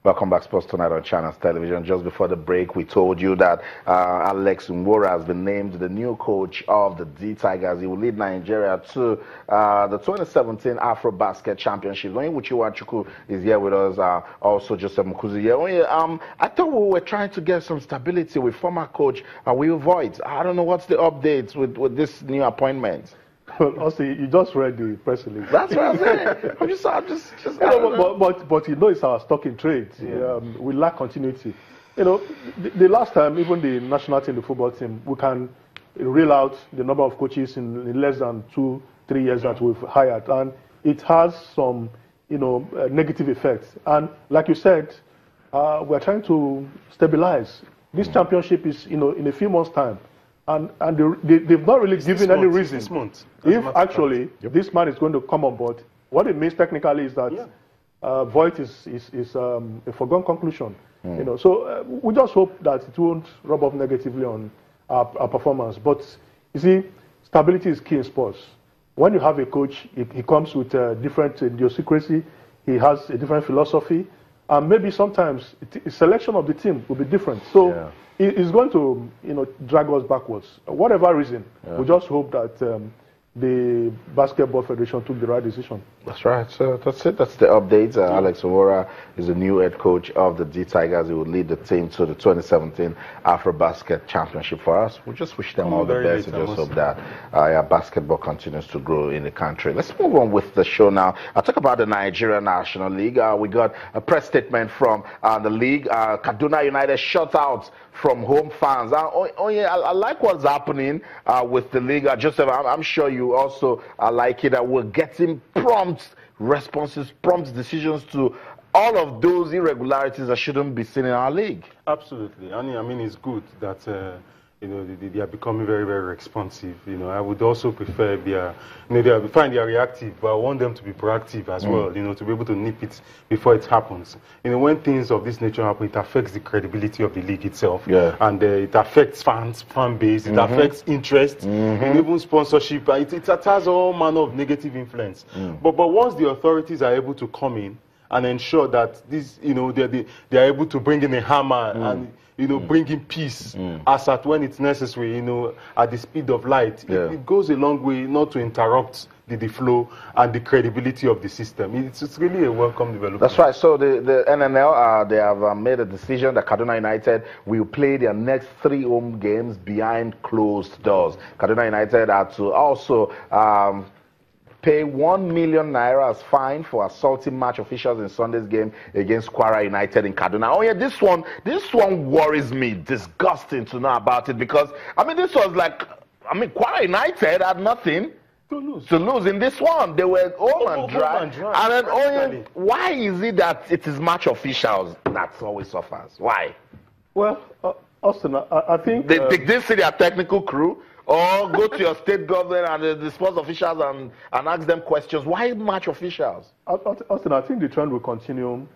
Welcome back, Sports Tonight on Channels Television. Just before the break, we told you that Alex Nwora has been named the new coach of the D Tigers. He will lead Nigeria to the 2017 AfroBasket Championship. Onye Uchiwachukwu is here with us, also Joseph Mkuzi here. I thought we were trying to get some stability with former coach Will Voigt. I don't know what's the updates with this new appointment. Also, you just read the press release. That's what I'm saying. I'm just but it's our stock in trade. Yeah. We lack continuity. The last time, even the national team, the football team, we can reel out the number of coaches in less than 2-3 years that we've hired, and it has some, negative effects. And like you said, we're trying to stabilize. This championship is, in a few months' time. And they've not really given any reason. This month. If actually this man is going to come on board, what it means technically is that Voigt is a foregone conclusion. So we just hope that it won't rub off negatively on our performance. But you see, stability is key in sports. When you have a coach, he comes with a different idiosyncrasy. He has a different philosophy, and maybe sometimes the selection of the team will be different. So. It's going to, drag us backwards. Whatever reason, we just hope that the Basketball Federation took the right decision. That's right. So that's it. That's the update. Alex Nwora is the new head coach of the D Tigers. He will lead the team to the 2017 AfroBasket Championship for us. We just wish them all the best. We just hope that basketball continues to grow in the country. Let's move on with the show now. I'll talk about the Nigeria National League. We got a press statement from the league. Kaduna United shut out from home fans. I like what's happening with the league. Joseph, I'm sure you also like it. We're getting prompt responses, prompt decisions to all of those irregularities that shouldn't be seen in our league. Absolutely. I mean, it's good that they are becoming very, very responsive. I would also prefer if they are, they find they are reactive, but I want them to be proactive as well. To be able to nip it before it happens. When things of this nature happen, it affects the credibility of the league itself, and it affects fan base, it affects interest, even sponsorship. It has all manner of negative influence. But once the authorities are able to come in and ensure that this, they are able to bring in a hammer and bringing peace as at when it's necessary, at the speed of light. It goes a long way not to interrupt the flow and the credibility of the system. It's really a welcome development. That's right. So the NNL, they have made a decision that Kaduna United will play their next 3 home games behind closed doors. Kaduna United are to also pay 1 million naira as fine for assaulting match officials in Sunday's game against Kwara United in Kaduna. Oh yeah, this one worries me. Disgusting to know about it, because this was like, Kwara United had nothing to lose in this one. They were home and dry. And then why is it that it is match officials that always suffers? Why? Well, Austin, I think they didn't see their technical crew. Or go to your state government and the sports officials and ask them questions. Why match officials? Austin, I think the trend will continue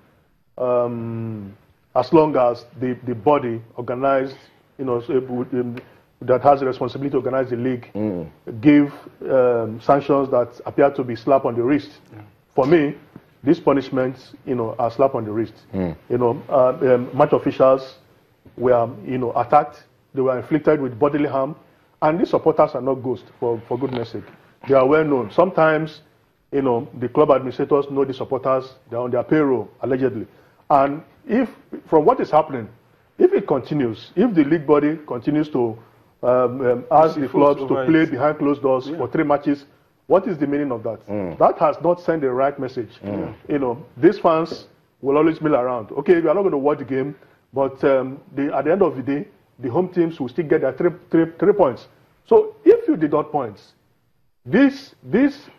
as long as the body organized, that has the responsibility to organize the league, give sanctions that appear to be slap on the wrist. For me, these punishments, are slap on the wrist. Match officials were, attacked. They were inflicted with bodily harm. And these supporters are not ghosts, for goodness sake. They are well known. Sometimes, the club administrators know the supporters. They're on their payroll, allegedly. And if, from what is happening, if it continues, if the league body continues to ask the clubs to play behind closed doors for 3 matches, what is the meaning of that? That has not sent the right message. These fans will always mill around. Okay, we are not going to watch the game, but at the end of the day, the home teams will still get their 3 points. So if you deduct points, these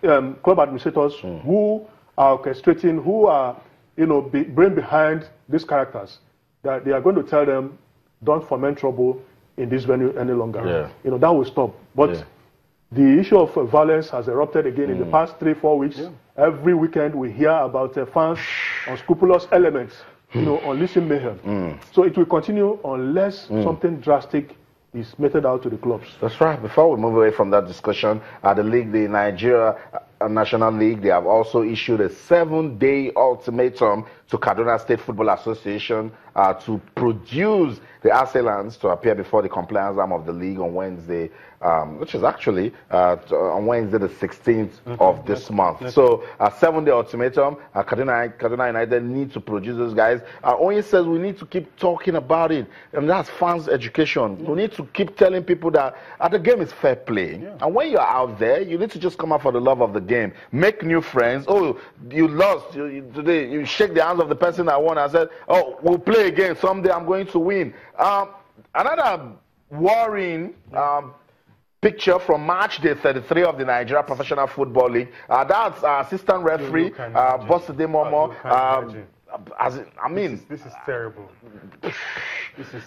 club administrators who are orchestrating, who are brain behind these characters, that they are going to tell them, don't foment trouble in this venue any longer. That will stop. But the issue of violence has erupted again in the past 3-4 weeks. Every weekend we hear about fans, unscrupulous elements, unleashing mayhem. So it will continue unless something drastic is meted out to the clubs. That's right. Before we move away from that discussion, the league, the Nigeria National League, they have also issued a 7-day ultimatum to Kaduna State Football Association to produce the assailants to appear before the compliance arm of the league on Wednesday, which is actually on Wednesday the 16th of this month. So a 7-day ultimatum, Kaduna United need to produce those guys. Only says we need to keep talking about it, and that's fans education. We need to keep telling people that the game is fair play. And when you're out there, you need to just come out for the love of the game. Make new friends. Oh, you lost today. You shake the hands of the person that won. I said, oh, we'll play again. Someday I'm going to win. Another worrying picture from March day 33 of the Nigeria Professional Football League. That's assistant referee, Boside Momo. I mean, this is terrible.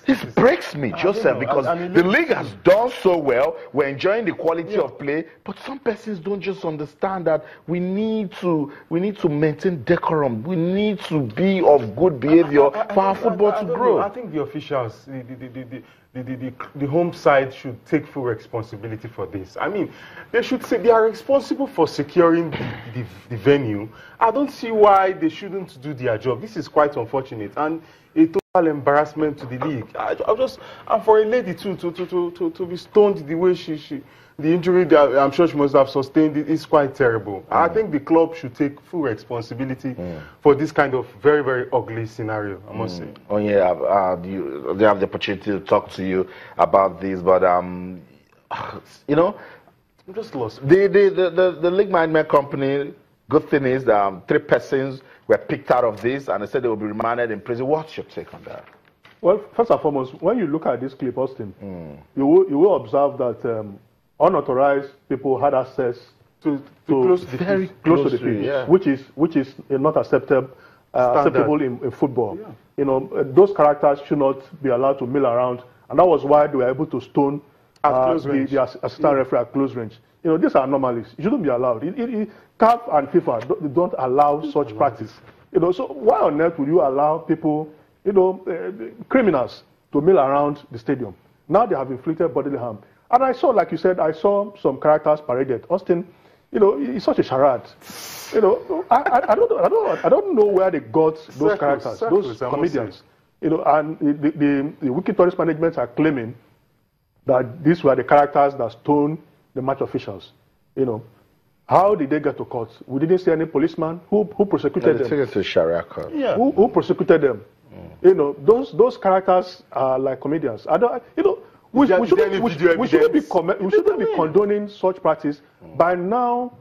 This breaks me, Joseph, because the league has done so well. We're enjoying the quality of play, but some persons don't just understand that we need to maintain decorum. We need to be of good behavior for our football to grow. I think the officials, the home side should take full responsibility for this. I mean, they should say they are responsible for securing the venue. I don't see why they shouldn't do their job. This is quite unfortunate and a total embarrassment to the league. And for a lady to be stoned the way the injury that I'm sure she must have sustained is quite terrible. I think the club should take full responsibility for this kind of very, very ugly scenario, I must say. Oh yeah, they have the opportunity to talk to you about this, but you know, I'm just lost. The league management company. Good thing is 3 persons were picked out of this, and they said they will be remanded in prison. What's your take on that? Well, first and foremost, when you look at this clip, Austin, you will observe that unauthorized people had access to very close to the pitch, which is not acceptable in football. Yeah. You know, those characters should not be allowed to mill around, and that was why they were able to stone the assistant referee at close range. You know, these are anomalies. It shouldn't be allowed. CAF and FIFA don't allow such practice. You know, so why on earth would you allow people, you know, criminals to mill around the stadium? Now they have inflicted bodily harm. And I saw, like you said, I saw some characters paraded. Austin, you know, it's such a charade. You know, I don't know where they got those characters, those comedians. You know, and the Wiki Tourist Management are claiming that these were the characters that stoned the match officials. You know, how did they get to court? We didn't see any policeman who prosecuted them. It's a Sharia court. Yeah. Who prosecuted them? You know, those characters are like comedians. You know, we shouldn't be condoning such practice. By now,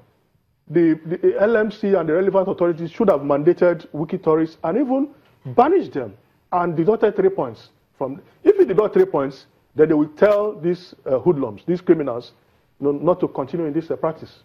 the LMC and the relevant authorities should have mandated wiki tourists and even banished them and deducted 3 points from. If it deduct 3 points, then they will tell these hoodlums, these criminals, not to continue in this practice.